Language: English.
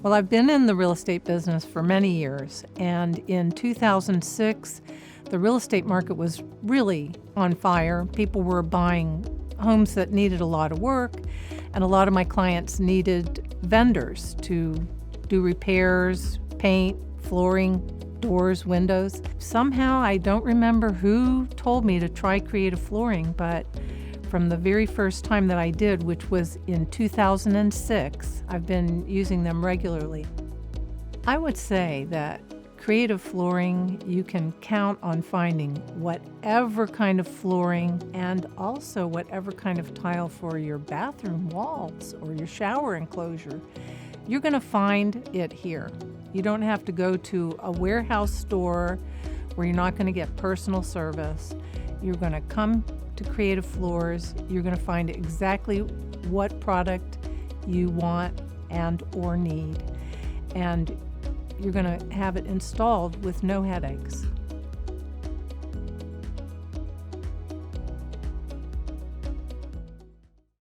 Well, I've been in the real estate business for many years, and in 2006, the real estate market was really on fire. People were buying homes that needed a lot of work, and a lot of my clients needed vendors to do repairs, paint, flooring, doors, windows. Somehow, I don't remember who told me to try creative flooring, but from the very first time that I did, which was in 2006, I've been using them regularly. I would say that creative flooring, you can count on finding whatever kind of flooring and also whatever kind of tile for your bathroom walls or your shower enclosure. You're going to find it here. You don't have to go to a warehouse store where you're not going to get personal service. You're going to come to Creative Floors. You're going to find exactly what product you want and or need, and you're going to have it installed with no headaches.